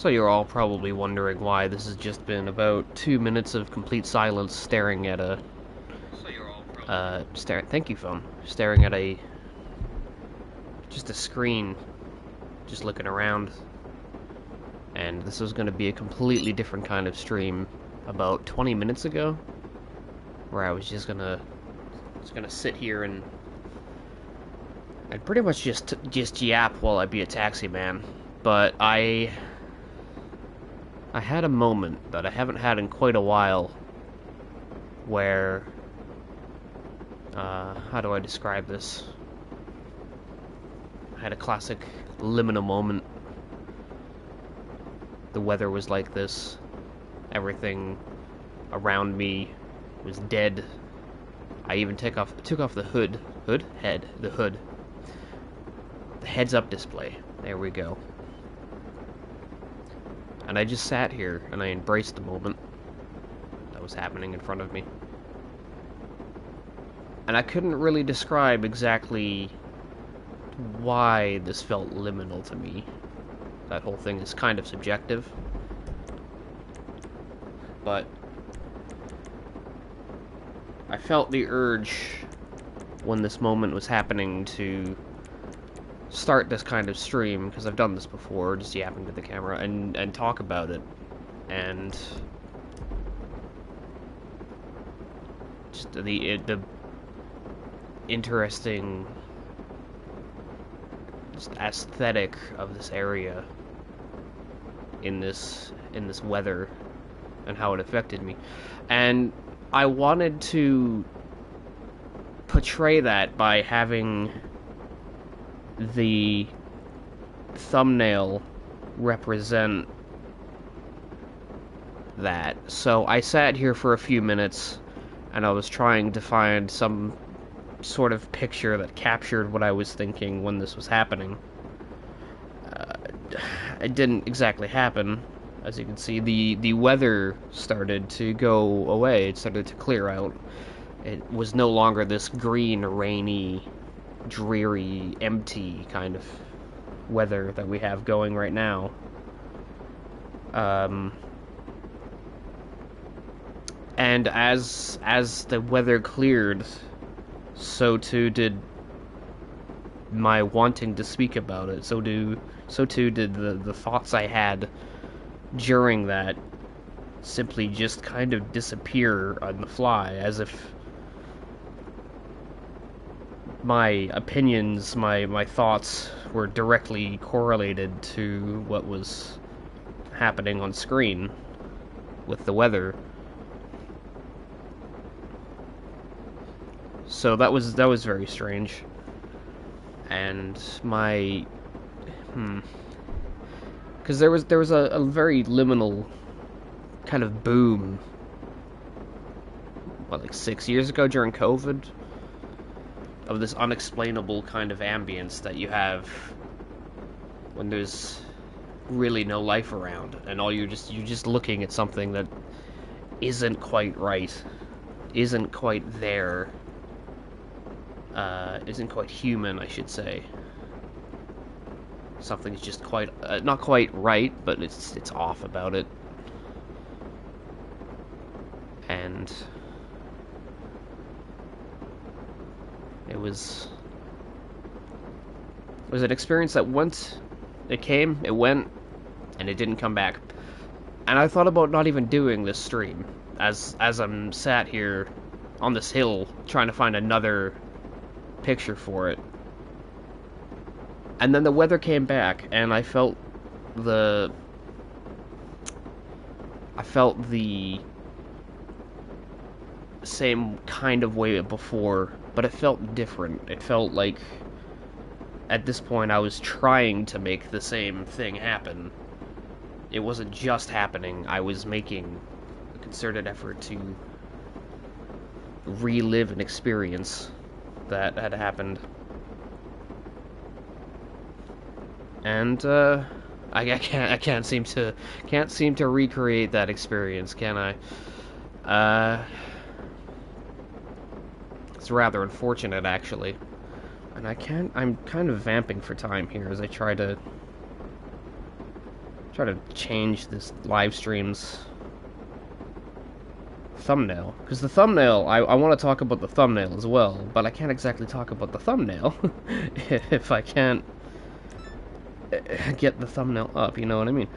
So you're all probably wondering why this has just been about 2 minutes of complete silence staring at a thank you, phone. Staring at just a screen, just looking around. And this was going to be a completely different kind of stream about 20 minutes ago, where I was just gonna sit here and I'd pretty much just yap while I be a taxi man. But I had a moment that I haven't had in quite a while, where how do I describe this? I had a classic liminal moment. The weather was like this. Everything around me was dead. I even took off the hood. The hood. The heads-up display. There we go. And I just sat here and I embraced the moment that was happening in front of me. And I couldn't really describe exactly why this felt liminal to me. That whole thing is kind of subjective. But I felt the urge when this moment was happening to start this kind of stream, because I've done this before, just yapping to the camera, and talk about it. And just the interesting just aesthetic of this area in this weather and how it affected me. And I wanted to portray that by having the thumbnail represent that. So I sat here for a few minutes and I was trying to find some sort of picture that captured what I was thinking when this was happening. It didn't exactly happen. As you can see, the weather started to go away. It started to clear out. It was no longer this green, rainy, dreary, empty kind of weather that we have going right now. And as the weather cleared, so too did my wanting to speak about it. So too did the thoughts I had during that simply just kind of disappear on the fly, as if my opinions, my thoughts were directly correlated to what was happening on screen with the weather. So that was very strange. And my because there was a very liminal kind of boom, like 6 years ago during COVID, of this unexplainable kind of ambience that you have when there's really no life around, and you're just looking at something that isn't quite right, isn't quite there, isn't quite human, I should say. Something's just quite not quite right, but it's off about it. And it was an experience that once it came, it went, and it didn't come back. And I thought about not even doing this stream, as I'm sat here on this hill trying to find another picture for it. And then the weather came back, and I felt the same kind of way before, but it felt different. It felt like at this point I was trying to make the same thing happen. It wasn't just happening. I was making a concerted effort to relive an experience that had happened. And I can't seem to recreate that experience, can I? It's rather unfortunate, actually. And I'm kind of vamping for time here as I try to Try to change this live stream's thumbnail, because the thumbnail, I want to talk about the thumbnail as well, but I can't exactly talk about the thumbnail if I can't get the thumbnail up, you know what I mean?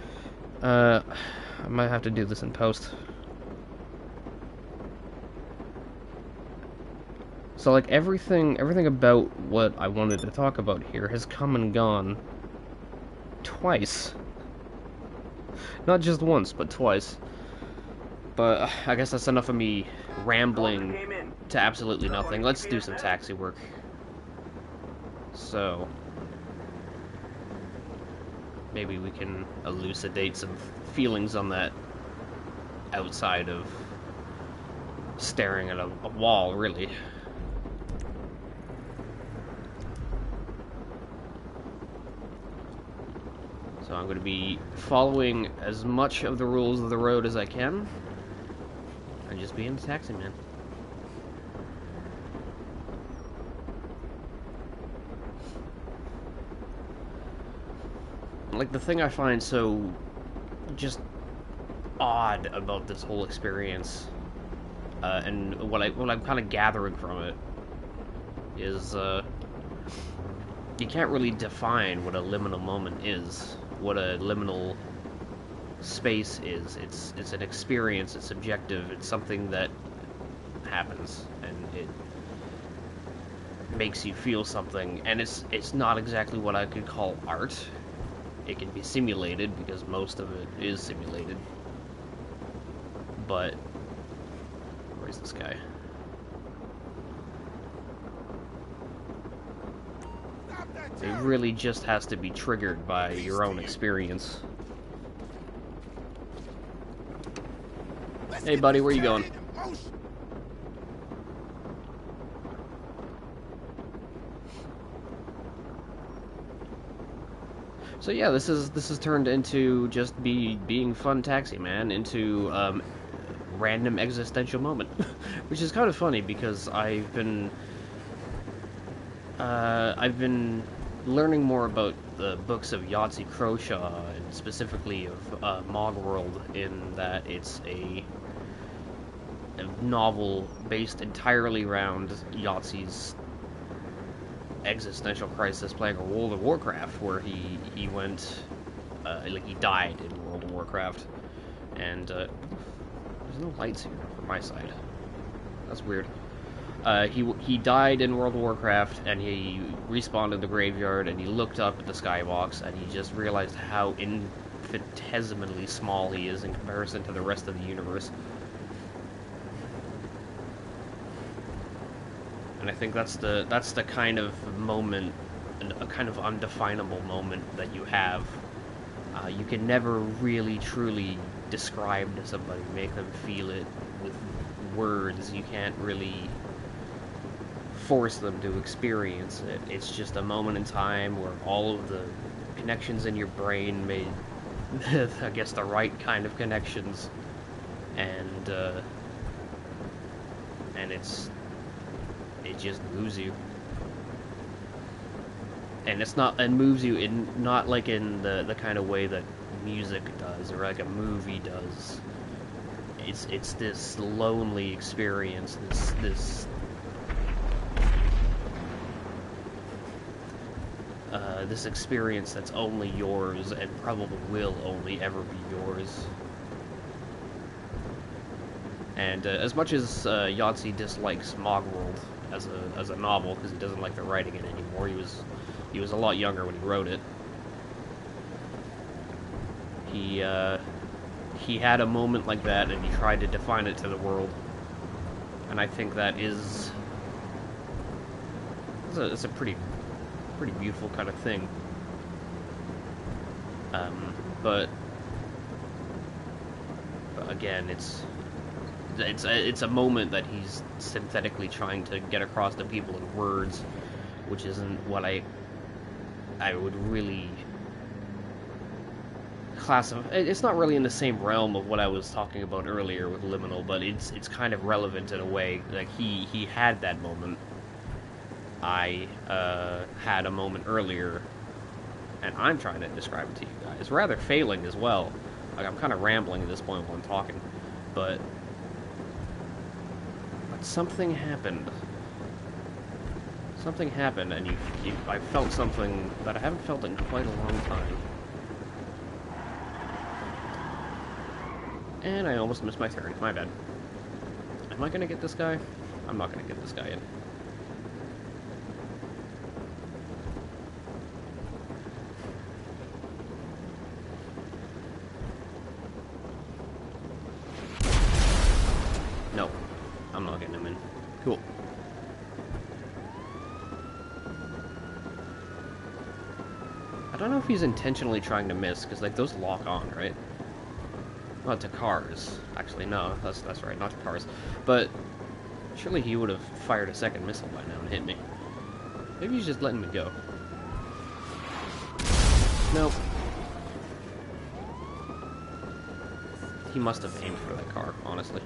I might have to do this in post. So like everything about what I wanted to talk about here has come and gone twice. Not just once, but twice. But I guess that's enough of me rambling to absolutely nothing. Let's do some taxi work. So, maybe we can elucidate some feelings on that outside of staring at a wall, really. So I'm going to be following as much of the rules of the road as I can. And just being a taxi man. Like, the thing I find so just odd about this whole experience, and what I'm kind of gathering from it, is you can't really define what a liminal moment is, what a liminal space is. It's an experience, it's subjective, it's something that happens, and it makes you feel something, and it's not exactly what I could call art. It can be simulated, because most of it is simulated. But where's this guy? It really just has to be triggered by your own experience. Hey buddy, where you going? So yeah, this is turned into just being fun taxi man, into random existential moment, which is kind of funny because I've been learning more about the books of Yahtzee Croshaw, and specifically of Mogworld, in that it's a novel based entirely around Yahtzee's existential crisis playing a World of Warcraft, where he went, like, he died in World of Warcraft, and there's no lights here from my side. That's weird. He died in World of Warcraft, and he respawned in the graveyard, and he looked up at the skybox, and he just realized how infinitesimally small he is in comparison to the rest of the universe. And I think that's the kind of moment, a kind of undefinable moment that you have. You can never really truly describe to somebody, make them feel it with words. You can't really force them to experience it. It's just a moment in time where all of the connections in your brain made, I guess, the right kind of connections, and it just moves you. And moves you in, not like in the kind of way that music does, or like a movie does. It's this lonely experience, this experience that's only yours, and probably will only ever be yours. And as much as Yahtzee dislikes Mogworld as a novel, because he doesn't like the writing it anymore, he was a lot younger when he wrote it. He had a moment like that, and he tried to define it to the world. And I think that it's a pretty beautiful kind of thing. But again, it's a moment that he's synthetically trying to get across to people in words, which isn't what I would really classify. It's not really in the same realm of what I was talking about earlier with Liminal, but it's kind of relevant in a way. Like, he had that moment. I had a moment earlier, and I'm trying to describe it to you guys. Rather failing as well. Like, I'm kind of rambling at this point while I'm talking, but something happened. Something happened, and I felt something that I haven't felt in quite a long time. And I almost missed my turn. My bad. Am I gonna get this guy? I'm not gonna get this guy in. No. I'm not getting him in. Cool. I don't know if he's intentionally trying to miss, because, like, those lock on, right? Well, to cars. Actually, no, that's right, not to cars. But surely he would have fired a second missile by now and hit me. Maybe he's just letting me go. Nope. He must have aimed for that car, honestly.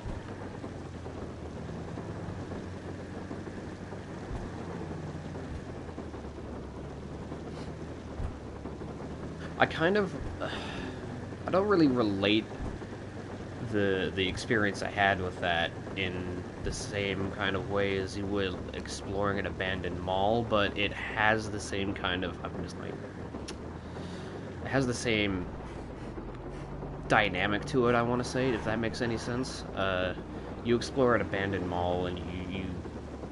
I kind of... I don't really relate the experience I had with that in the same kind of way as you would exploring an abandoned mall, but it has the same kind of... I'm just like... It has the same dynamic to it, I want to say, if that makes any sense. You explore an abandoned mall and you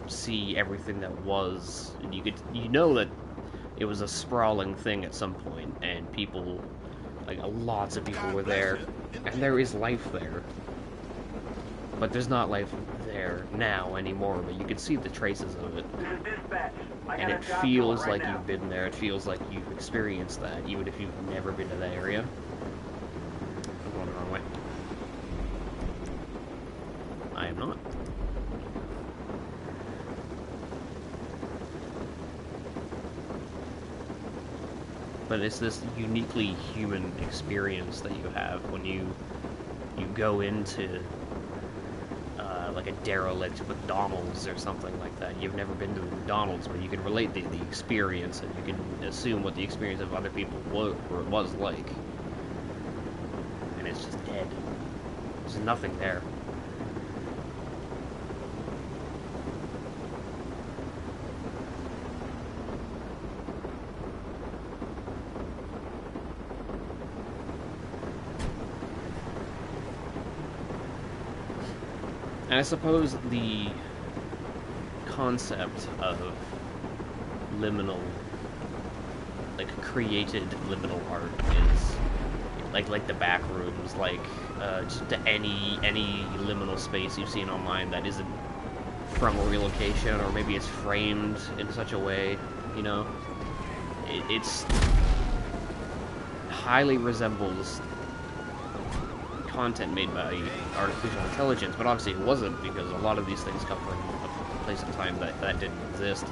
see everything that was, and you know that it was a sprawling thing at some point, and people, like, lots of people were there, and there is life there. But there's not life there now anymore, but you can see the traces of it. And it feels like you've been there, it feels like you've experienced that, even if you've never been to that area. I'm going the wrong way. I am not. But it's this uniquely human experience that you have when you go into like a derelict McDonald's or something like that. You've never been to a McDonald's, but you can relate the experience, and you can assume what the experience of other people was like. And it's just dead. There's nothing there. And I suppose the concept of liminal, like created liminal art, is like the back rooms, like just any liminal space you've seen online that isn't from a real location, or maybe it's framed in such a way, you know, it's highly resembles content made by artificial intelligence, but obviously it wasn't, because a lot of these things come from a place in time that didn't exist.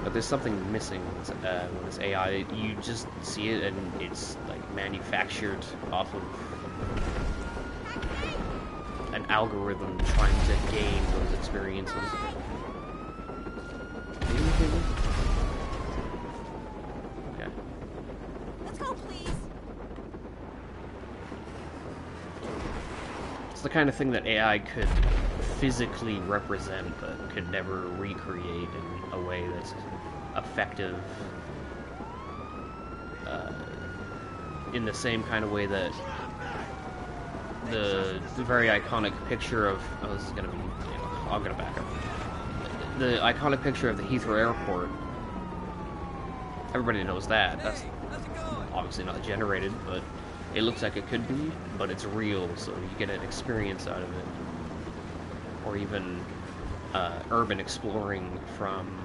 But there's something missing with this AI. You just see it, and it's like manufactured off of an algorithm trying to gain those experiences. Okay. Let's go, please. It's the kind of thing that AI could physically represent, but could never recreate in a way that's effective, in the same kind of way that the very iconic picture of... Oh, this is gonna be... I'm gonna back up. The iconic picture of the Heathrow Airport. Everybody knows that. That's obviously not generated, but it looks like it could be, but it's real, so you get an experience out of it. Or even urban exploring from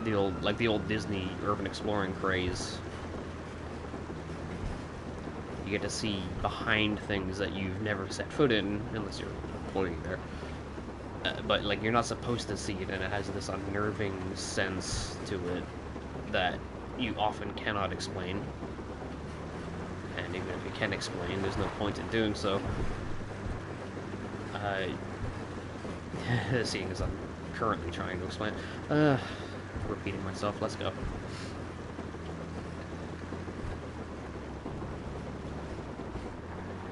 the old Disney urban exploring craze. You get to see behind things that you've never set foot in, unless you're employee there. But like, you're not supposed to see it, and it has this unnerving sense to it that you often cannot explain. And even if you can explain, there's no point in doing so. Seeing as I'm currently trying to explain. Repeating myself, let's go.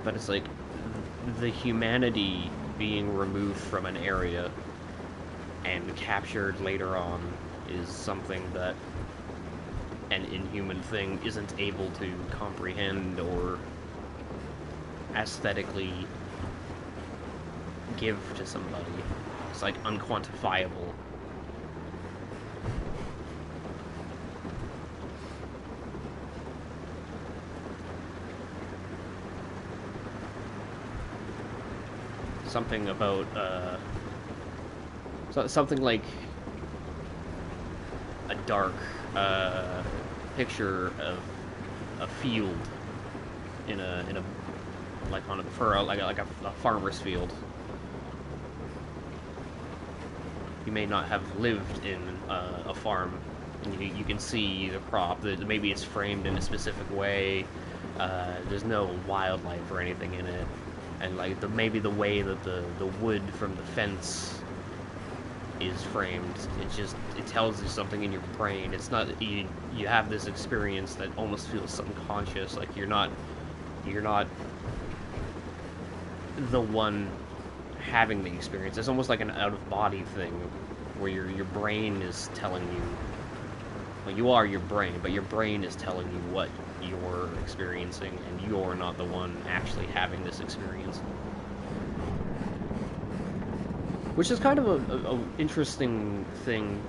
but it's like the humanity being removed from an area and captured later on is something that an inhuman thing isn't able to comprehend or aesthetically give to somebody. It's like unquantifiable. Something about something like a dark picture of a field in a like on a furrow, like a farmer's field. You may not have lived in a farm, and you can see the crop. Maybe it's framed in a specific way. There's no wildlife or anything in it, and like maybe the way that the wood from the fence is framed, it tells you something in your brain. It's not you have this experience that almost feels subconscious, like you're not the one having the experience. It's almost like an out-of-body thing, where your brain is telling you, well, you are your brain, but your brain is telling you what you're experiencing, and you're not the one actually having this experience. Which is kind of a interesting thing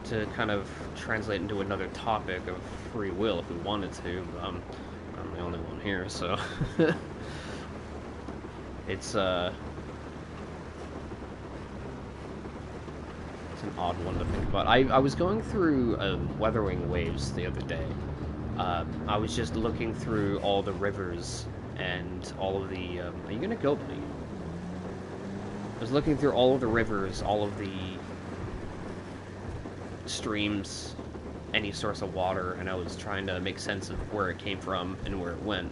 to kind of translate into another topic of free will if we wanted to. I'm the only one here, so it's an odd one to think about. I was going through Weathering Waves the other day. I was just looking through all the rivers and all of the... are you gonna go, buddy? I was looking through all of the rivers, all of the streams, any source of water, and I was trying to make sense of where it came from and where it went.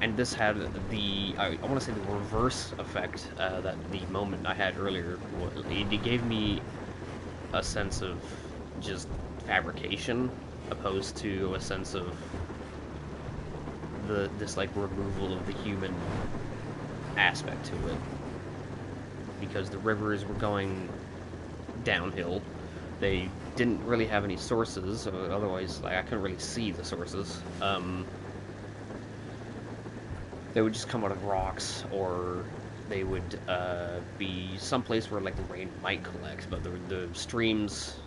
And this had the, I want to say, the reverse effect that the moment I had earlier. It gave me a sense of just fabrication, opposed to a sense of this like removal of the human aspect to it. Because the rivers were going downhill, they didn't really have any sources, otherwise like, I couldn't really see the sources. They would just come out of rocks, or they would be someplace where like the rain might collect, but the streams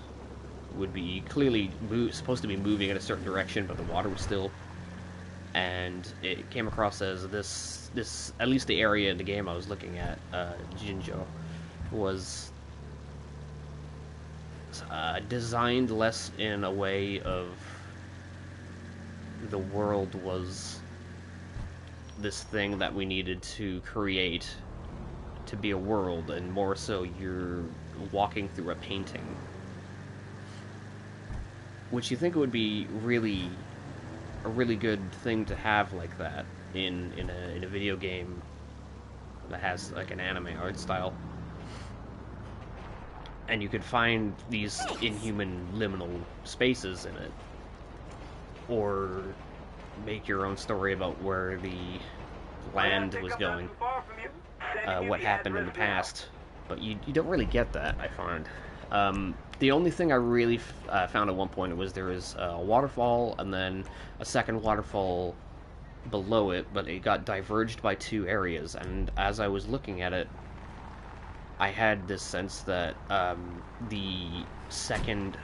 would be clearly supposed to be moving in a certain direction, but the water was still. And it came across as this at least the area in the game I was looking at, Jinjo, was designed less in a way of the world was this thing that we needed to create to be a world, and more so you're walking through a painting. Which you think it would be a really good thing to have like that in a video game that has like an anime art style. And you could find these inhuman liminal spaces in it, or make your own story about where the land was going, what happened in the past. But you don't really get that, I find. The only thing I really found at one point was there was a waterfall and then a second waterfall below it, but it got diverged by two areas, and as I was looking at it, I had this sense that the second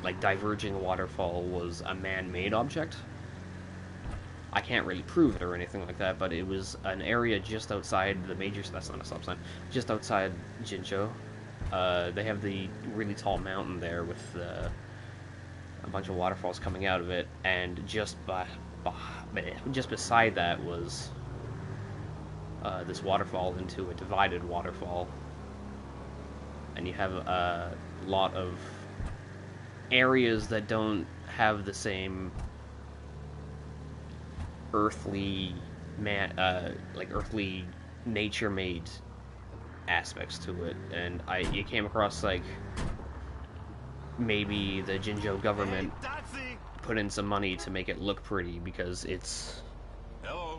like diverging waterfall was a man-made object. I can't really prove it or anything like that, but it was an area just outside the major... That's not a stop sign. Just outside Jinjo. They have the really tall mountain there with a bunch of waterfalls coming out of it, and just beside that was this waterfall into a divided waterfall. And you have a lot of areas that don't have the same earthly earthly nature-made aspects to it, and you came across like maybe the Jinjo government put in some money to make it look pretty because it's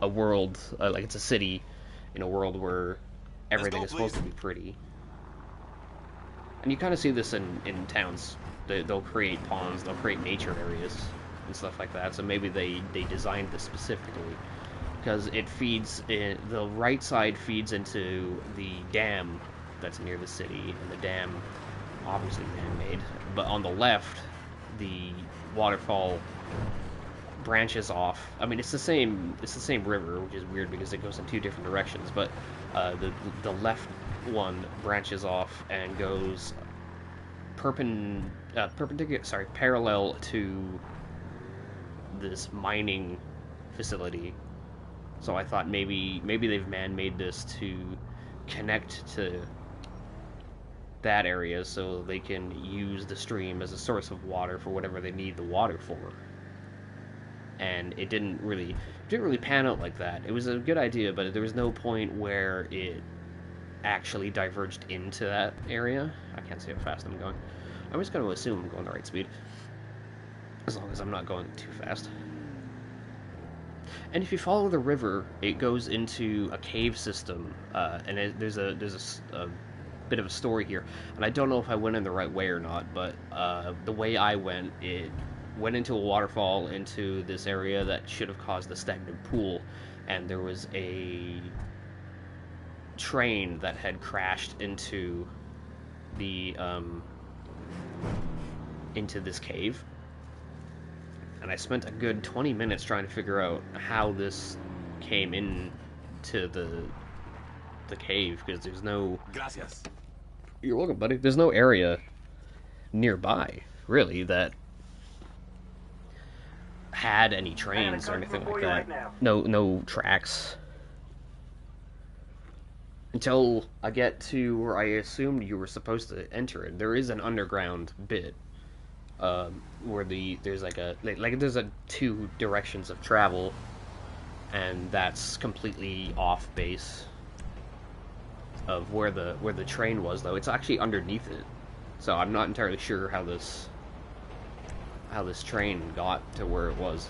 a world, like it's a city in a world where everything go, is supposed to be pretty. And you kind of see this in towns. They'll create ponds, they'll create nature areas and stuff like that. So maybe they designed this specifically because it feeds in, the right side feeds into the dam that's near the city, and the dam obviously man-made. But on the left, the waterfall branches off. I mean, it's the same river, which is weird because it goes in two different directions. But the left one branches off and goes perpendicular, sorry, parallel to this mining facility. So I thought maybe they've man-made this to connect to that area so they can use the stream as a source of water for whatever they need the water for. And it didn't really pan out like that. It was a good idea, but there was no point where it actually diverged into that area. I can't see how fast I'm going. I'm just going to assume I'm going the right speed, as long as I'm not going too fast. And if you follow the river, it goes into a cave system, and there's a bit of a story here. And I don't know if I went in the right way or not, but the way I went, it went into a waterfall into this area that should have caused a stagnant pool, and there was a train that had crashed into the into this cave. And I spent a good 20 minutes trying to figure out how this came in to the cave, because there's no... Gracias. You're welcome, buddy. There's no area nearby, really, that had any trains or anything like that. No tracks. Until I get to where I assumed you were supposed to enter it. There is an underground bit. Where there's there's two directions of travel, and that's completely off base of where the train was, though. It's actually underneath it, so I'm not entirely sure how this train got to where it was.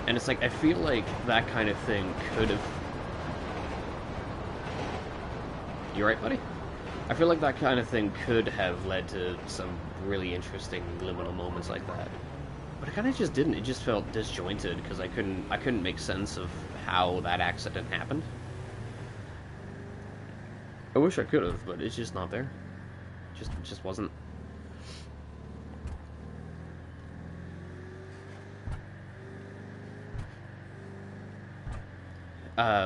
And it's like, I feel like that kind of thing could have... You right, buddy? I feel like that kind of thing could have led to some really interesting liminal moments like that. But it kind of just didn't. It just felt disjointed because I couldn't make sense of how that accident happened. I wish I could have, but it's just not there. It just wasn't.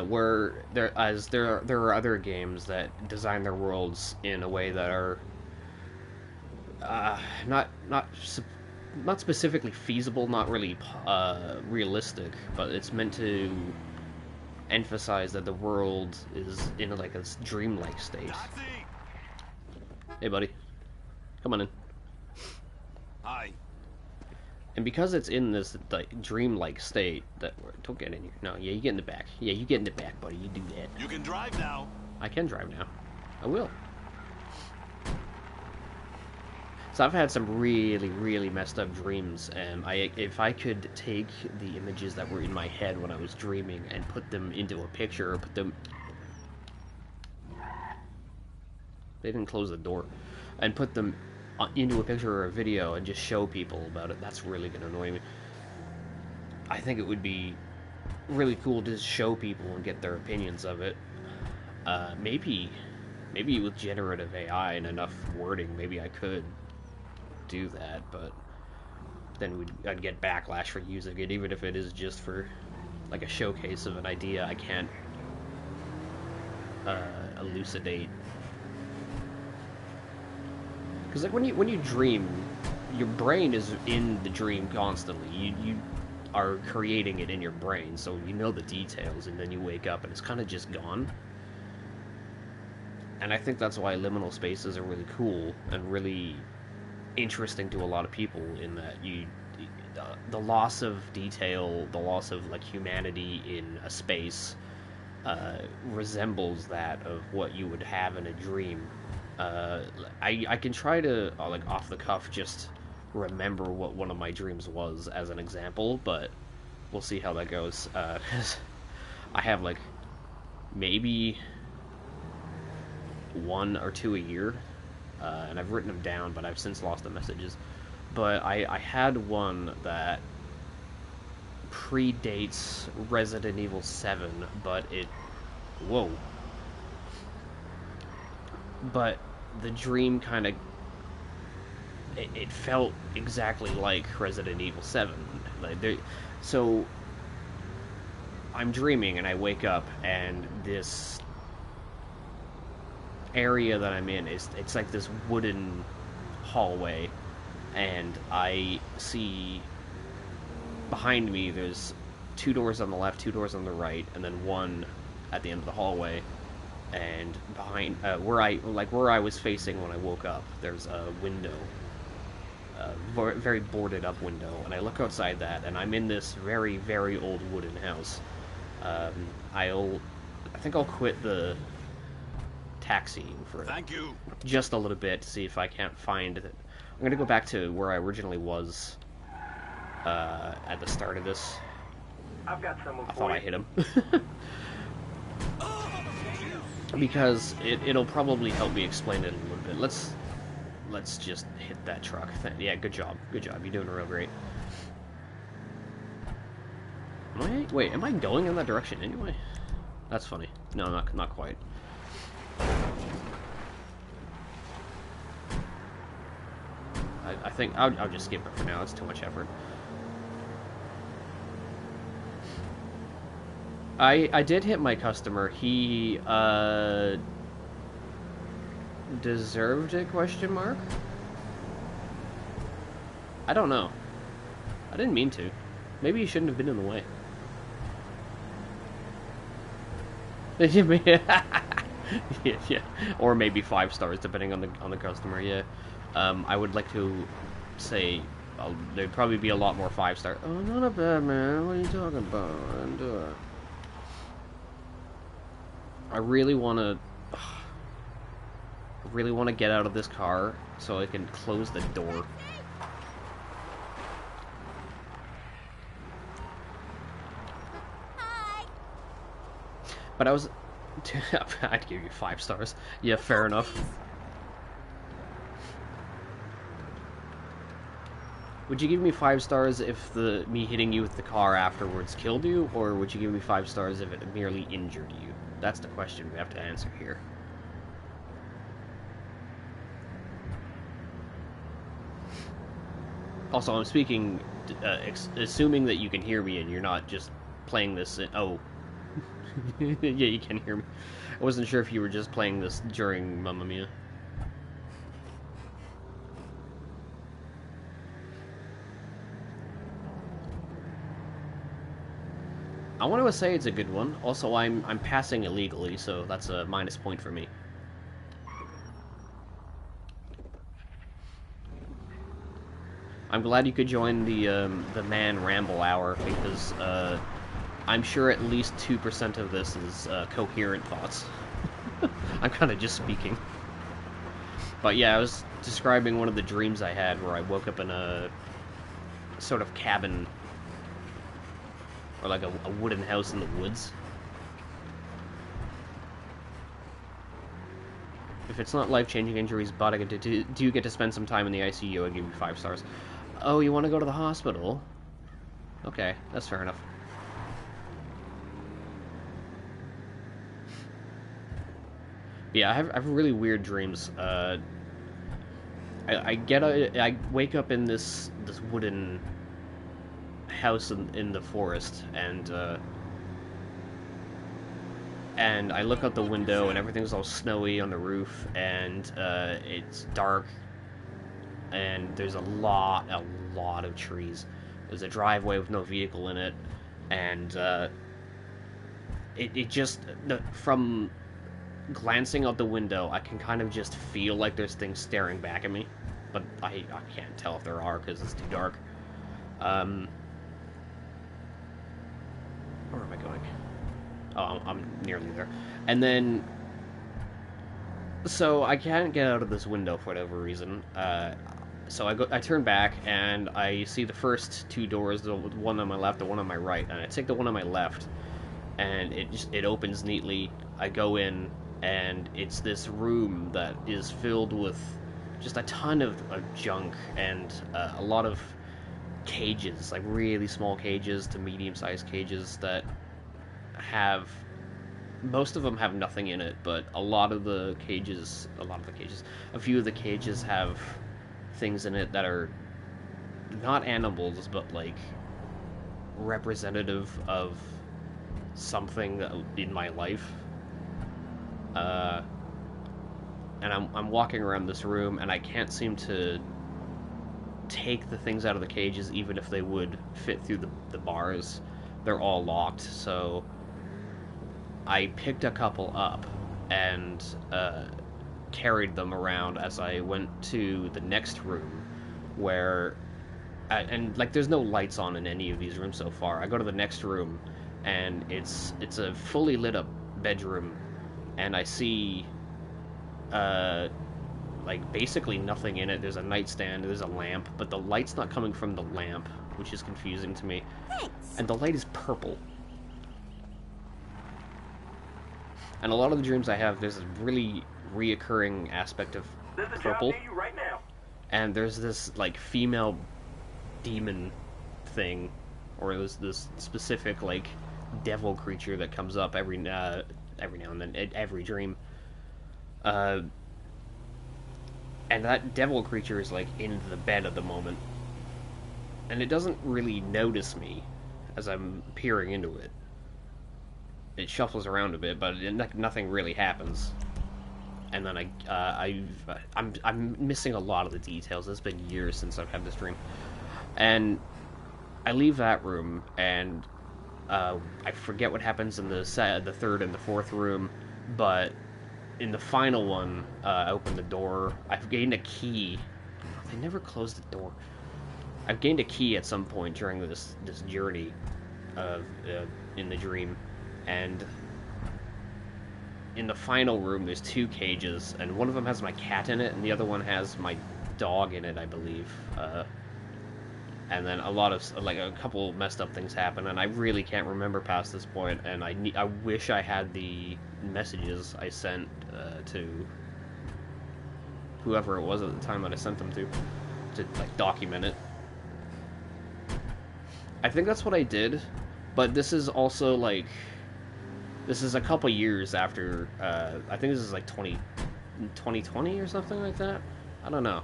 Where there are other games that design their worlds in a way that are not specifically feasible, not really realistic, but it's meant to emphasize that the world is in like a dreamlike state. Taxi! Hey, buddy, come on in. Hi. And because it's in this like dreamlike state, that don't get in here. No, yeah, you get in the back. Yeah, you get in the back, buddy. You do that. You can drive now. I can drive now. I will. So I've had some really, really messed up dreams, and if I could take the images that were in my head when I was dreaming and put them into a picture, or put them... They didn't close the door. And put them into a picture or a video and just show people about it, that's really going to annoy me. I think it would be really cool to just show people and get their opinions of it. Maybe with generative AI and enough wording, maybe I could do that, but then I'd get backlash for using it, even if it is just for like a showcase of an idea I can't elucidate. Because like when you dream, your brain is in the dream constantly. You are creating it in your brain, so you know the details, and then you wake up and it's kind of just gone. And I think that's why liminal spaces are really cool and really interesting to a lot of people, in that the loss of detail, the loss of like humanity in a space resembles that of what you would have in a dream. Uh, I can try to, like, off the cuff, just remember what one of my dreams was as an example, but we'll see how that goes. 'Cause I have, like, maybe one or two a year, and I've written them down, but I've since lost the messages. But I had one that predates Resident Evil 7, but it... Whoa. But the dream kind of... It felt exactly like Resident Evil 7. Like, so, I'm dreaming, and I wake up, and this area that I'm in it's like this wooden hallway, and I see behind me there's two doors on the left, two doors on the right, and then one at the end of the hallway. And behind where I was facing when I woke up, there's a window, a very boarded up window, and I look outside that, and I'm in this very, very old wooden house. I think I'll quit the taxi for Thank you. just a little bit to see if I can't find it. I'm gonna go back to where I originally was at the start of this. I've got someone I for thought you. I hit him. Because it'll probably help me explain it a little bit. Let's just hit that truck. Yeah, good job. Good job. You're doing real great. Wait, am I going in that direction anyway? That's funny. No, not quite. I think I'll just skip it for now. It's too much effort. I did hit my customer. He deserved it? Question mark. I don't know. I didn't mean to. Maybe he shouldn't have been in the way. Yeah. Or maybe 5 stars, depending on the customer. Yeah. I would like to say there'd probably be a lot more 5 star. Oh, not a bad man. What are you talking about? I really want to get out of this car so I can close the door. Hi. But I was... I'd give you 5 stars. Yeah, fair enough. Please. Would you give me 5 stars if me hitting you with the car afterwards killed you, or would you give me 5 stars if it merely injured you? That's the question we have to answer here. Also, I'm speaking, assuming that you can hear me and you're not just playing this in... Oh. Yeah, you can hear me. I wasn't sure if you were just playing this during Mamma Mia. I want to say it's a good one. Also, I'm passing illegally, so that's a minus point for me. I'm glad you could join the man ramble hour, because I'm sure at least 2% of this is coherent thoughts. I'm kind of just speaking. But yeah, I was describing one of the dreams I had where I woke up in a sort of cabin, or like a wooden house in the woods. If it's not life-changing injuries, but I get do you get to spend some time in the ICU, I'd give you 5 stars. Oh, you want to go to the hospital? Okay, that's fair enough. Yeah, I have really weird dreams. I wake up in this wooden house in the forest, and I look out the window, and everything's all snowy on the roof, and it's dark, and there's a lot of trees. There's a driveway with no vehicle in it, and it just from glancing out the window, I can kind of just feel like there's things staring back at me, but I can't tell if there are because it's too dark. Where am I going? Oh, I'm nearly there. And then So I can't get out of this window for whatever reason. So I turn back and I see the first two doors, the one on my left, the one on my right, and I take the one on my left, and it opens neatly. I go in, and it's this room that is filled with just a ton of junk and a lot of cages, like really small cages to medium-sized cages that have most of them have nothing in it, but a few of the cages have things in it that are not animals, but like representative of something in my life. Uh, and I'm walking around this room, and I can't seem to take the things out of the cages, even if they would fit through the bars. They're all locked, so I picked a couple up and carried them around as I went to the next room, where and like there's no lights on in any of these rooms so far. I go to the next room, and it's a fully lit up bedroom, and I see like basically nothing in it. There's a nightstand, there's a lamp, but the light's not coming from the lamp, which is confusing to me. Thanks. And the light is purple. And a lot of the dreams I have, there's a really reoccurring aspect of purple. And there's this like female demon thing, or this specific like devil creature that comes up every now and then in every dream. And that devil creature is like in the bed at the moment, and it doesn't really notice me as I'm peering into it. It shuffles around a bit, but nothing really happens. And then I'm missing a lot of the details. It's been years since I've had this dream, and I leave that room, and I forget what happens in the third and the fourth room, but in the final one, I open the door. I've gained a key. They never closed the door. I've gained a key at some point during this journey of in the dream, and in the final room there's two cages, and one of them has my cat in it, and the other one has my dog in it, I believe. And then a couple messed up things happen, and I really can't remember past this point, and I wish I had the messages I sent to whoever it was at the time that I sent them to like document it. I think that's what I did, but this is also like this is a couple years after I think this is like 2020 or something like that. I don't know.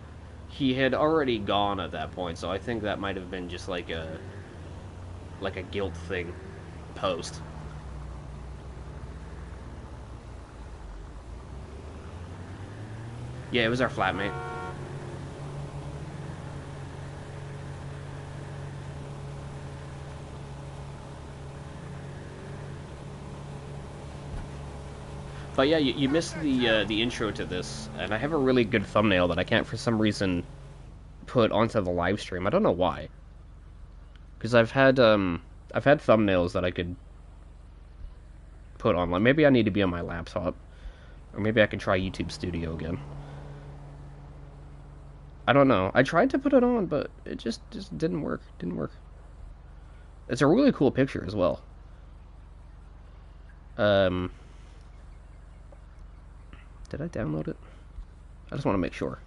He had already gone at that point, so I think that might have been just like a guilt thing post. Yeah, it was our flatmate. But yeah, you missed the intro to this, and I have a really good thumbnail that I can't for some reason put onto the live stream. I don't know why. Because I've had thumbnails that I could put on. Like maybe I need to be on my laptop, or maybe I can try YouTube Studio again. I don't know. I tried to put it on, but it just didn't work. Didn't work. It's a really cool picture as well. Did I download it? I just want to make sure.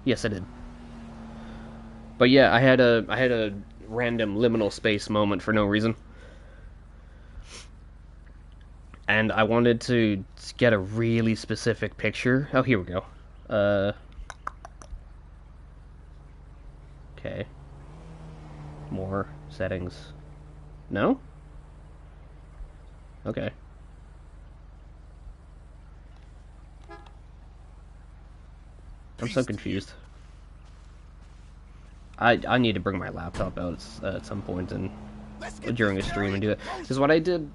Yes, I did. But yeah, I had a random liminal space moment for no reason. And I wanted to get a really specific picture. Oh, here we go. Okay. More settings. No? Okay. I'm so confused. I need to bring my laptop out at some point and during a stream and do it. Because what I did,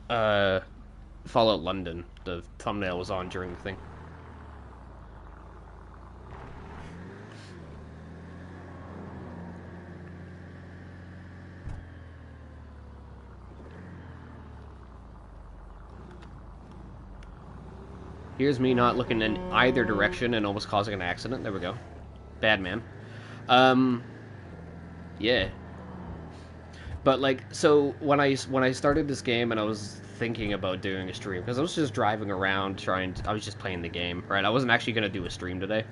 Fallout London, the thumbnail was on during the thing. Here's me not looking in either direction and almost causing an accident. There we go. Bad man. Um, yeah. But like, so when I started this game and I was thinking about doing a stream because I was just driving around I was just playing the game, right? I wasn't actually gonna do a stream today,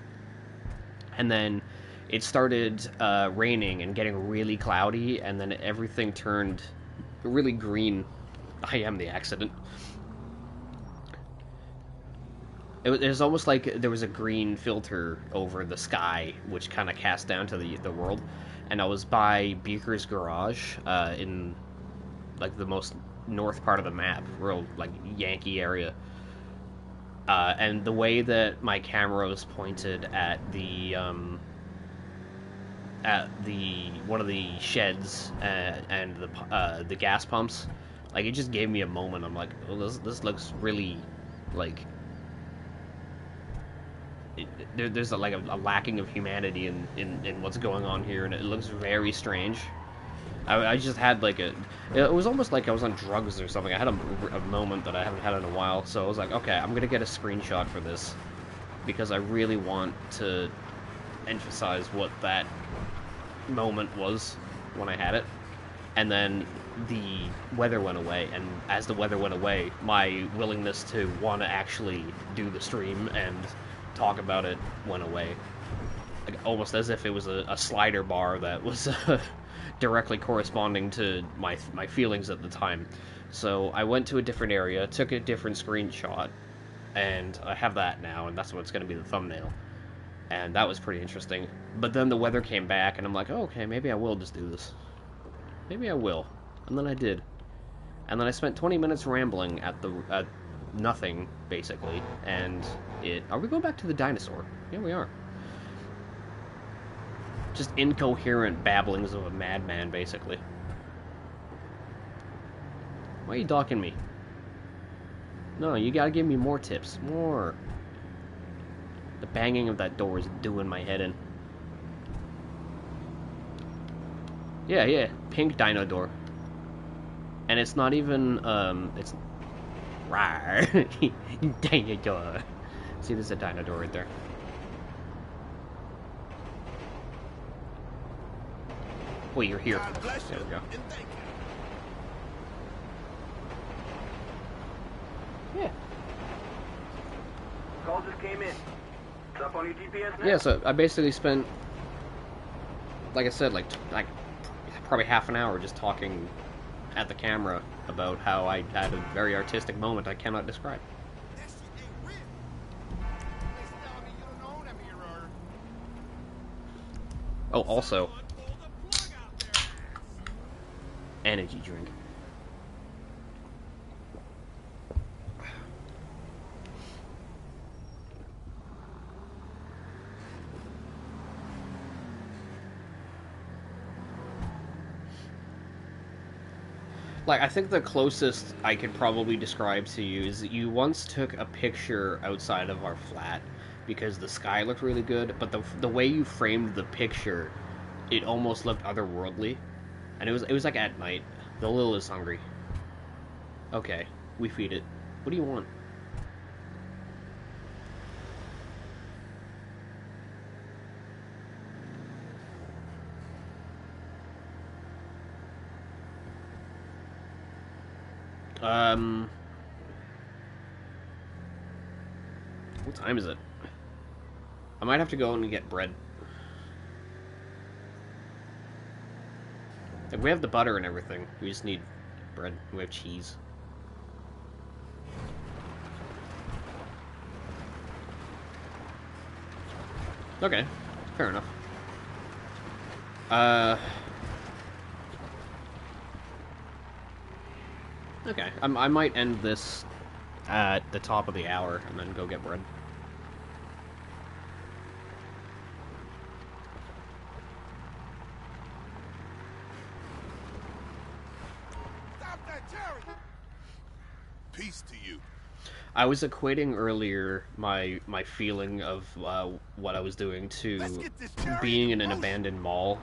and then it started raining and getting really cloudy, and then everything turned really green. I am the accident. It was almost like there was a green filter over the sky, which kind of cast down to the world. And I was by Beaker's Garage in like the most north part of the map, real like Yankee area. And the way that my camera was pointed at the one of the sheds and the gas pumps, like it just gave me a moment. I'm like, oh, this looks really like there's a lacking of humanity in what's going on here, and it looks very strange. I just had like it was almost like I was on drugs or something. I had a moment that I haven't had in a while, so I was like, okay, I'm gonna get a screenshot for this because I really want to emphasize what that moment was when I had it. And then the weather went away, and as the weather went away, my willingness to want to actually do the stream and talk about it went away. Like, almost as if it was a slider bar that was directly corresponding to my feelings at the time. So I went to a different area, took a different screenshot, and I have that now, and that's what's going to be the thumbnail. And that was pretty interesting. But then the weather came back, and I'm like, oh, okay, maybe I will just do this. Maybe I will. And then I did. And then I spent 20 minutes rambling at nothing, basically. And are we going back to the dinosaur? Yeah, we are. Just incoherent babblings of a madman, basically. Why are you docking me? No, you gotta give me more tips. More. The banging of that door is doing my head in. Yeah, pink dino door. And it's not even, it's... Rawr. Dino door. See, there's a dino door right there. Oh, you're here. There we go. Yeah. Call just came in. It's up on your GPS now? Yeah, so I basically spent, like I said, like probably half an hour just talking at the camera about how I had a very artistic moment I cannot describe. Oh, also, energy drink. Like, I think the closest I could probably describe to you is that you once took a picture outside of our flat because the sky looked really good, but the way you framed the picture, it almost looked otherworldly. And it was like at night. The Lil is hungry. Okay, we feed it. What do you want? What time is it? I might have to go and get bread. Like, we have the butter and everything. We just need bread. We have cheese. Okay, fair enough. Okay, I might end this at the top of the hour and then go get bread. Stop that, Jerry! Peace to you. I was equating earlier my feeling of what I was doing to being in an abandoned mall.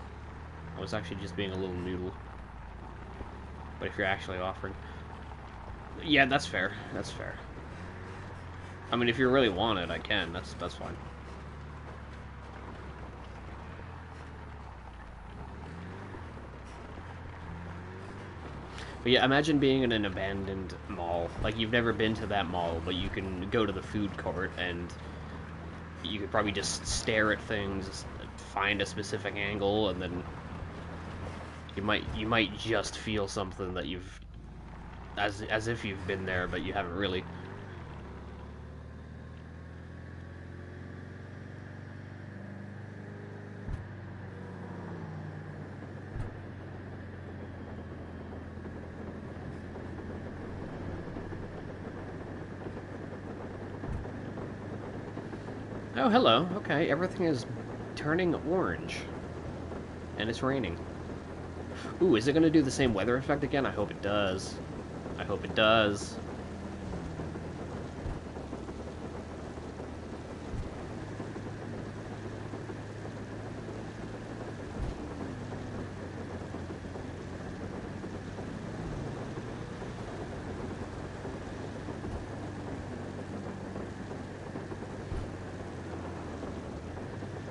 I was actually just being a little noodle. But if you're actually offering... Yeah, that's fair. That's fair. I mean, if you really want it, I can. That's fine. But yeah, imagine being in an abandoned mall. Like, you've never been to that mall, but you can go to the food court and you could probably just stare at things, find a specific angle, and then you might just feel something that you've as if you've been there, but you haven't really. Oh, hello. Okay, everything is turning orange. And it's raining. Ooh, is it going to do the same weather effect again? I hope it does. I hope it does.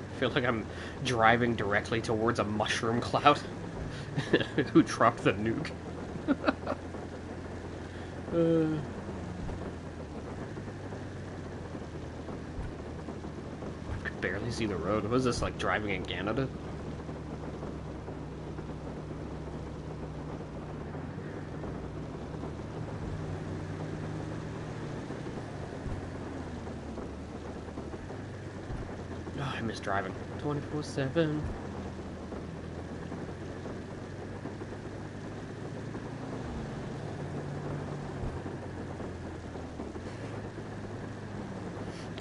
I feel like I'm driving directly towards a mushroom cloud. Who dropped the nuke? I could barely see the road. Was this like driving in Canada? Oh, I miss driving 24/7.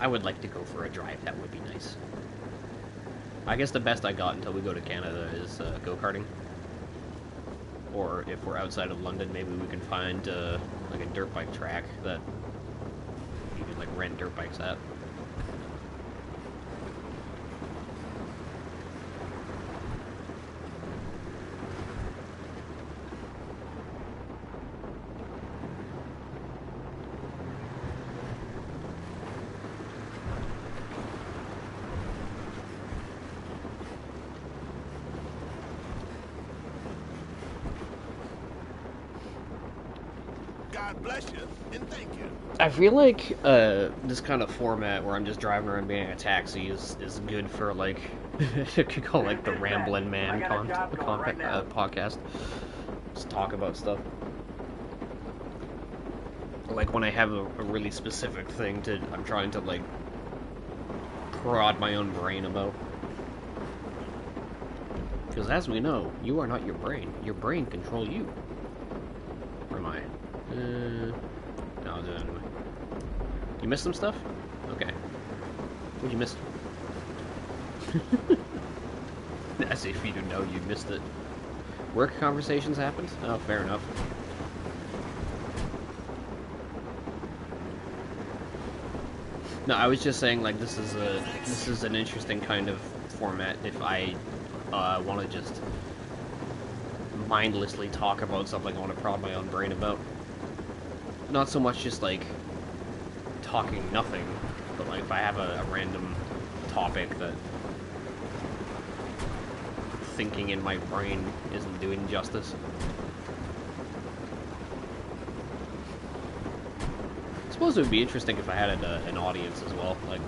I would like to go for a drive. That would be nice. I guess the best I got until we go to Canada is go-karting. Or if we're outside of London, maybe we can find like a dirt bike track that you could like rent dirt bikes at. God bless you, and thank you. I feel like this kind of format where I'm just driving around being a taxi is good for like you could call like the Ramblin' Man podcast. Just talk about stuff. Like when I have a really specific thing I'm trying to like prod my own brain about. Because as we know, you are not your brain. Your brain controls you. Where am I? No, I'll do it anyway. You missed some stuff? Okay. What'd you miss? As if you know you missed it. Work conversations happened? Oh, fair enough. No, I was just saying, like, this is an interesting kind of format if I want to just mindlessly talk about something I want to prod my own brain about. Not so much just, like, talking nothing, but, like, if I have a random topic that thinking in my brain isn't doing justice. I suppose it would be interesting if I had an audience as well, like,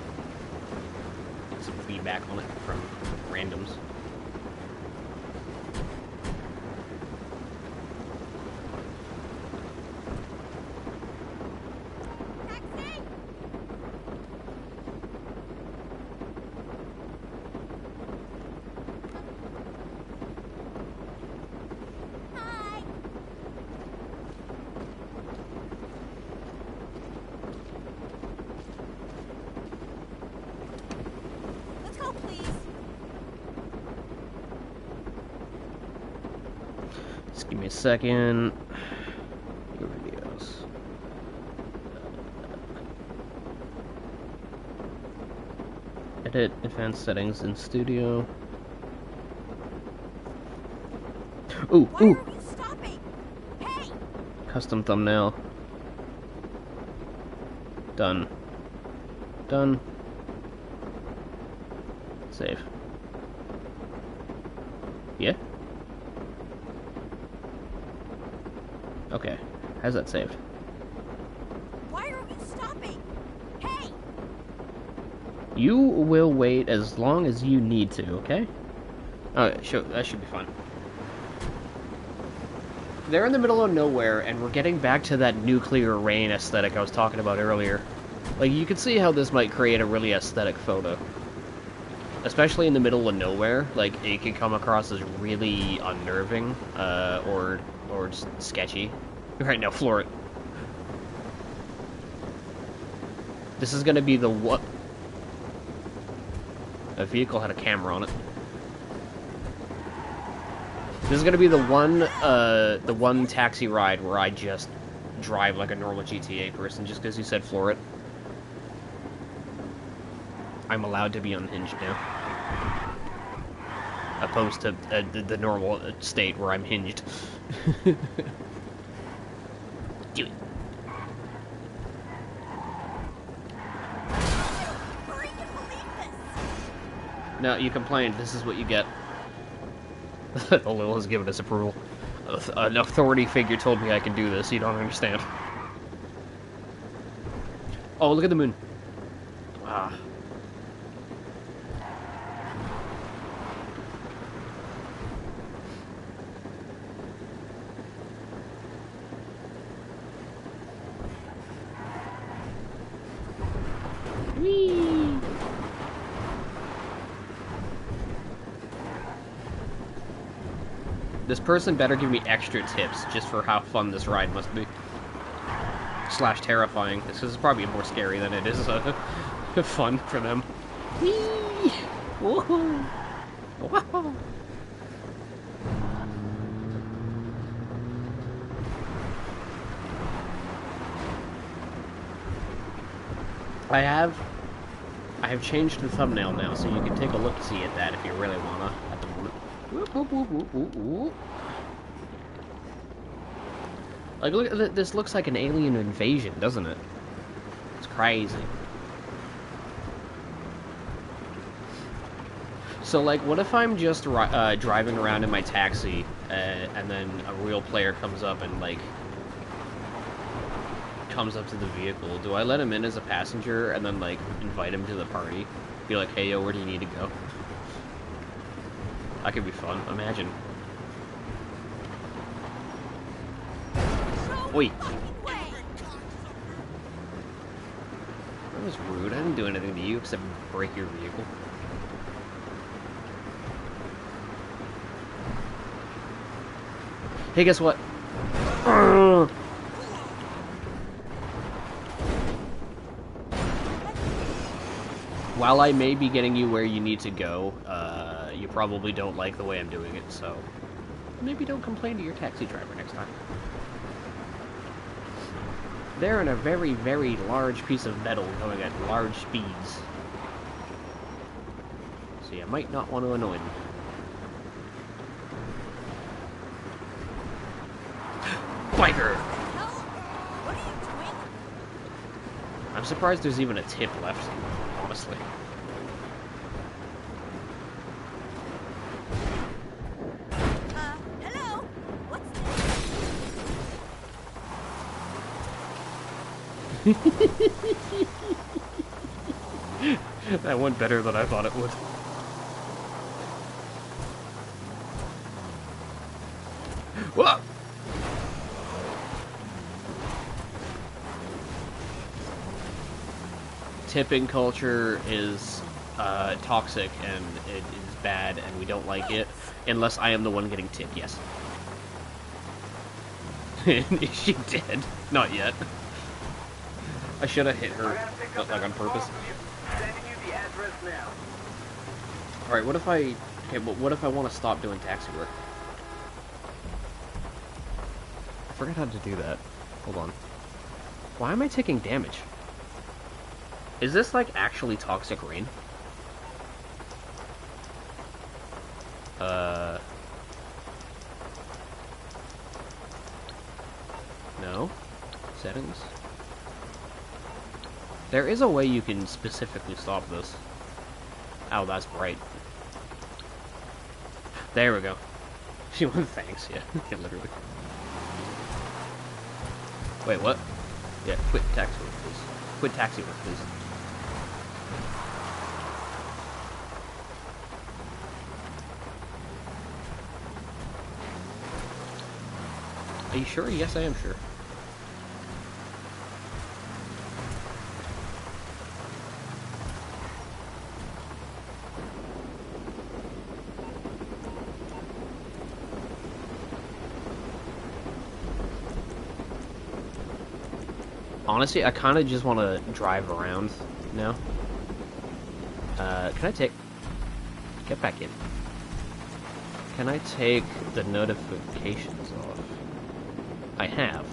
get some feedback on it from randoms. Just give me a second. Your videos. Edit advanced settings in studio. Ooh, Why ooh. are you stopping? Hey! Custom thumbnail. Done. Done. Save. Yeah? Okay. How's that saved? Why are we stopping? Hey! You will wait as long as you need to, okay? Alright, sure, that should be fine. They're in the middle of nowhere, and we're getting back to that nuclear rain aesthetic I was talking about earlier. Like, you can see how this might create a really aesthetic photo. Especially in the middle of nowhere, like, it can come across as really unnerving, or just sketchy. Right now, floor it. This is gonna be the what? A vehicle had a camera on it. This is gonna be the one taxi ride where I just drive like a normal GTA person, just because you said floor it. I'm allowed to be unhinged now. Opposed to the normal state where I'm hinged. Do it. Hurry to believe this! No, you complained. This is what you get. Olil has given us approval. An authority figure told me I can do this. You don't understand. Oh, look at the moon. Ah. Whee! This person better give me extra tips just for how fun this ride must be. Slash terrifying. This is probably more scary than it is fun for them. Whee! Woohoo! Woohoo! I have changed the thumbnail now, so you can take a look-see at that if you really wanna at the moment. Whoop, whoop, whoop, whoop, whoop, whoop. Like, look, this looks like an alien invasion, doesn't it? It's crazy. So, like, what if I'm just driving around in my taxi, and then a real player comes up and, like, comes up to the vehicle? Do I let him in as a passenger and then, like, invite him to the party? Be like, hey, yo, where do you need to go? That could be fun. Imagine. Oi! That was rude. I didn't do anything to you except break your vehicle. Hey, guess what? While I may be getting you where you need to go, you probably don't like the way I'm doing it, so maybe don't complain to your taxi driver next time. They're in a very, very large piece of metal going at large speeds. So you might not want to annoy them. Biker! What are you doing? I'm surprised there's even a tip left, honestly. Hello? What's this? That went better than I thought it would. Whoa! Tipping culture is toxic and it is bad and we don't like it unless I am the one getting tipped, yes. Is she dead? Not yet. I should have hit her, not like on purpose. Alright, what if I... Okay, but what if I want to stop doing taxi work? I forgot how to do that. Hold on. Why am I taking damage? Is this, like, actually toxic rain? No? Settings? There is a way you can specifically stop this. Oh, that's right. There we go. She went, thanks, yeah. Yeah, literally. Wait, what? Yeah, quit taxi work, please. Quit taxi work, please. Are you sure? Yes, I am sure. Honestly, I kind of just want to drive around now. Can I take... Get back in. Can I take the notifications off? I have.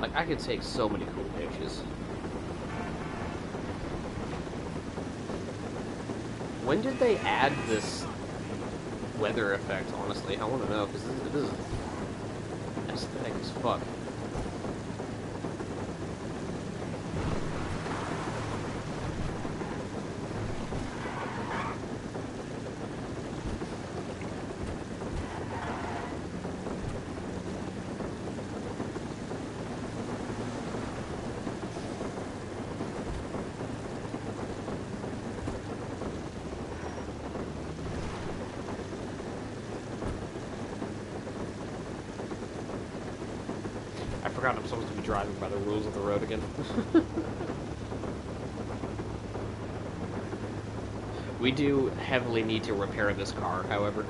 Like, I could take so many cool pictures. When did they add this weather effect, honestly? I want to know, because this is aesthetic as fuck. I forgot I'm supposed to be driving by the rules of the road again. We do heavily need to repair this car, however.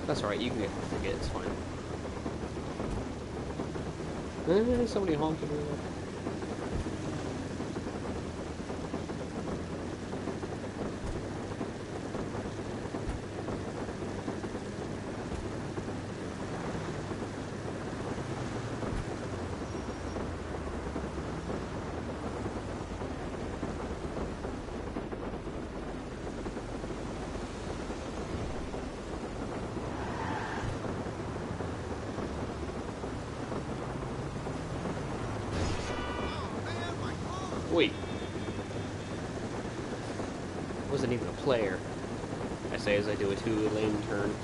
That's alright, you can get the ticket, it's fine. Somebody honked at me. Wait. Wasn't even a player. I say as I do a two-lane turn.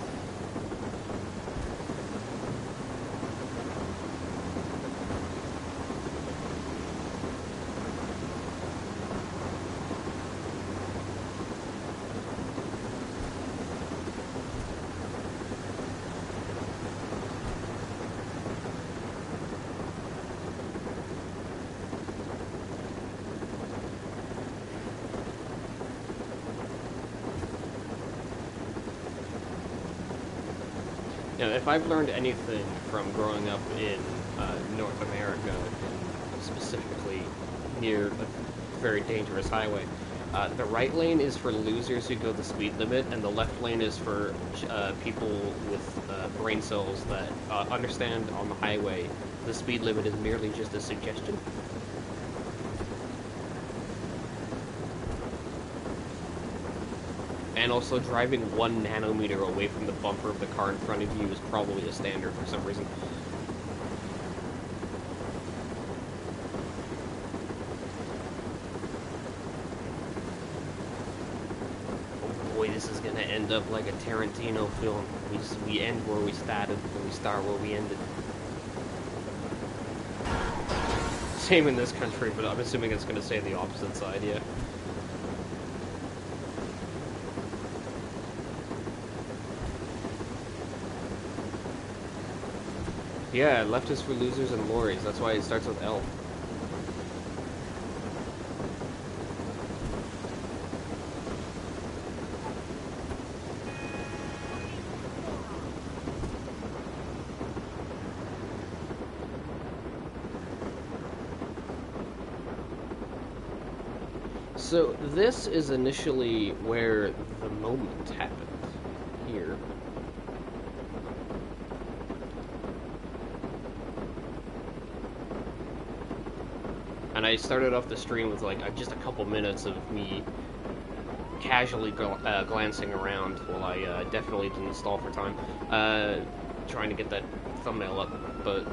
You know, if I've learned anything from growing up in North America, and specifically near a very dangerous highway, the right lane is for losers who go the speed limit, and the left lane is for people with brain cells that understand on the highway the speed limit is merely just a suggestion. And also, driving 1 nanometer away from the bumper of the car in front of you is probably a standard for some reason. Oh boy, this is gonna end up like a Tarantino film. We end where we started, and we start where we ended. Same in this country, but I'm assuming it's gonna say the opposite side, yeah. Yeah, left is for losers and lorries. That's why it starts with L. So this is initially where the moment happened. Here. And I started off the stream with like just a couple minutes of me casually glancing around while I definitely didn't stall for time, trying to get that thumbnail up, but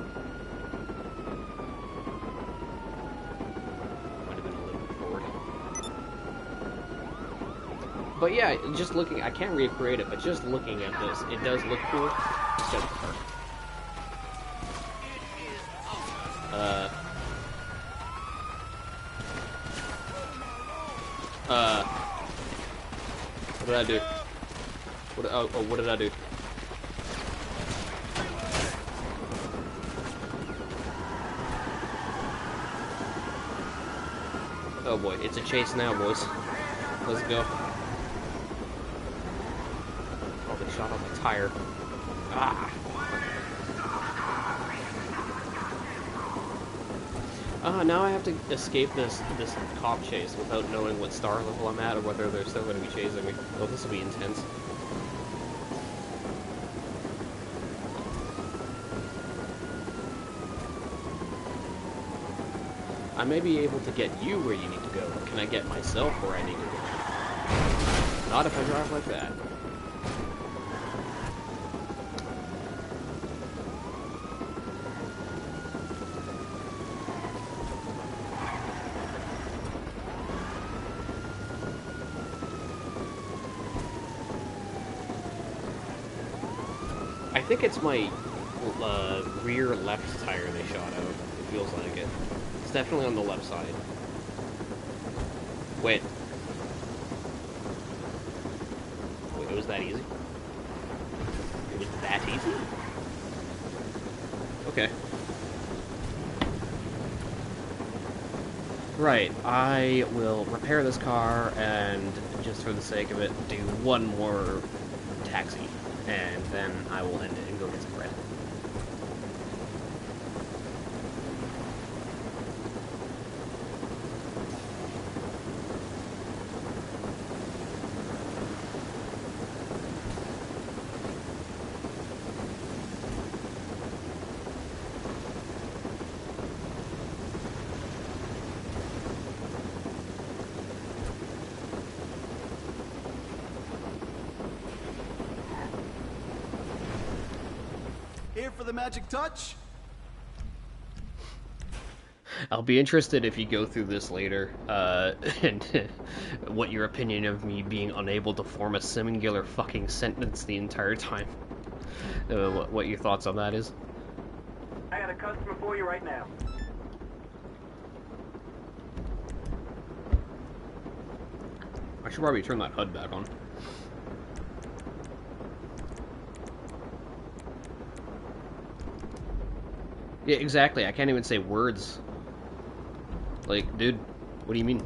might have been a little bit forward. But yeah, just looking, I can't recreate it, but just looking at this, it does look cool. Let's go to the park. What did I do? What did I do? Oh boy, it's a chase now, boys. Let's go. Oh, they shot on my tire. Ah! Now I have to escape this cop chase without knowing what star level I'm at or whether they're still going to be chasing me. Oh, this will be intense. I may be able to get you where you need to go, but can I get myself where I need to go? Not if I drive like that. I think it's my rear left tire they shot out. It feels like it. It's definitely on the left side. Wait. Wait, it was that easy? It was that easy? Okay. Right, I will repair this car and, just for the sake of it, do one more taxi. And then I will end it and go get some bread. Here for the magic touch? I'll be interested if you go through this later, and what your opinion of me being unable to form a singular fucking sentence the entire time. What your thoughts on that is? I got a customer for you right now. I should probably turn that HUD back on. Yeah, exactly. I can't even say words. Like, dude, what do you mean?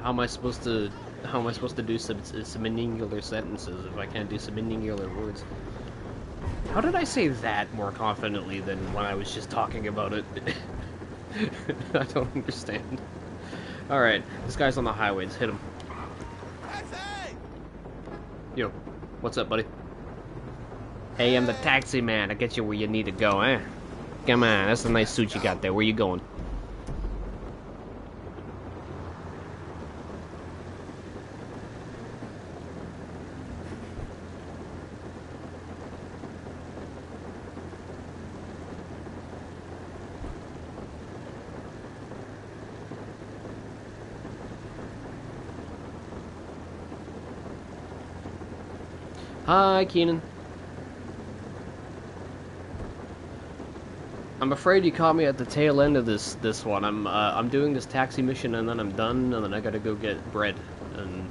How am I supposed to do singular sentences if I can't do singular words? How did I say that more confidently than when I was just talking about it? I don't understand. Alright, this guy's on the highway. Let's hit him. Yo, what's up, buddy? Hey, I'm the taxi man. I'll get you where you need to go, eh? Come on, that's a nice suit you got there. Where you going? Hi, Keenan. I'm afraid you caught me at the tail end of this one. I'm doing this taxi mission and then I'm done and then I gotta go get bread and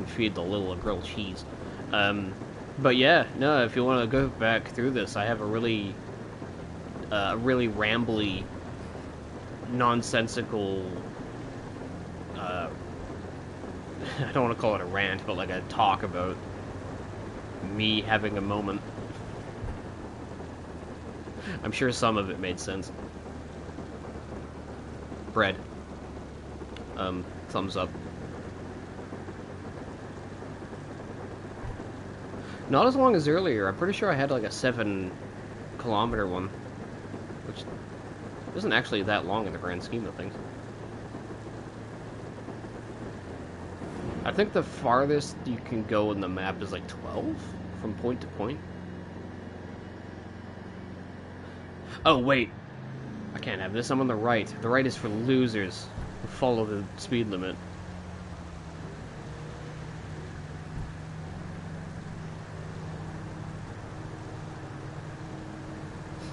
feed the little grilled cheese. But yeah, no, if you want to go back through this, I have a really rambly, nonsensical. I don't want to call it a rant, but like a talk about me having a moment. I'm sure some of it made sense. Bread. Thumbs up. Not as long as earlier. I'm pretty sure I had like a 7-kilometer one, which isn't actually that long in the grand scheme of things. I think the farthest you can go in the map is like 12 from point to point. Oh, wait. I can't have this. I'm on the right. The right is for losers who follow the speed limit.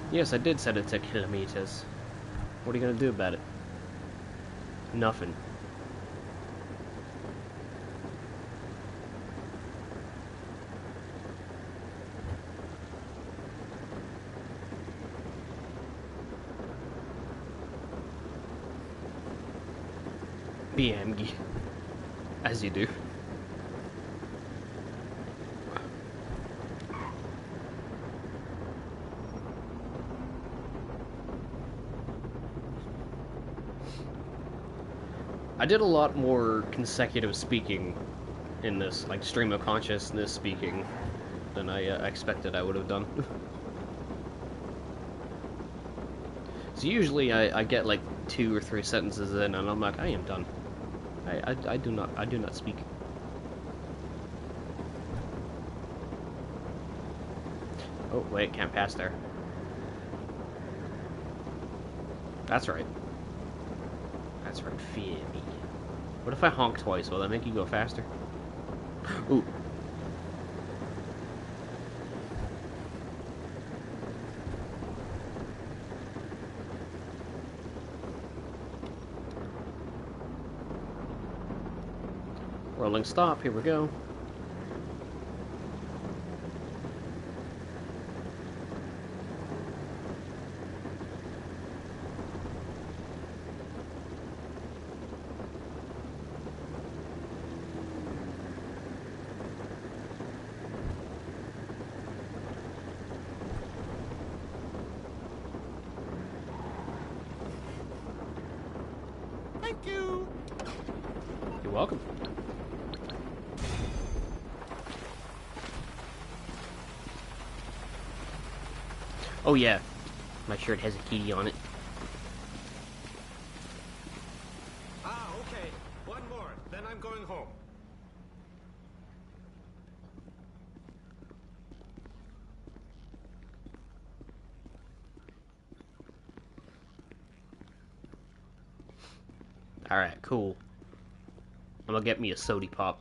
Yes, I did set it to kilometers. What are you gonna do about it? Nothing. BMG. As you do. I did a lot more consecutive speaking in this, like stream of consciousness speaking, than I expected I would have done. So usually I get like 2 or 3 sentences in, and I'm like, I am done. I do not speak. Oh wait, can't pass there. That's right. That's right, fear me. What if I honk twice? Will that make you go faster? Ooh. Rolling stop, here we go. Thank you. You're welcome. Oh yeah, my shirt has a kitty on it. Ah, okay. One more, then I'm going home. Alright, cool. I'm gonna get me a sody pop.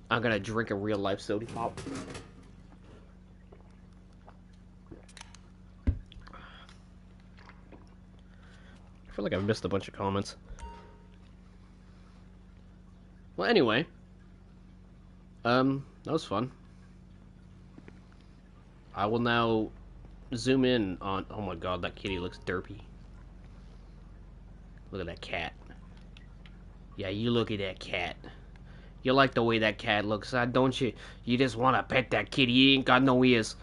I'm gonna drink a real life sody pop. I feel like I've missed a bunch of comments. Well, anyway. That was fun. I will now zoom in on... Oh my god, that kitty looks derpy. Look at that cat. Yeah, you look at that cat. You like the way that cat looks, don't you? You just want to pet that kitty. He ain't got no ears.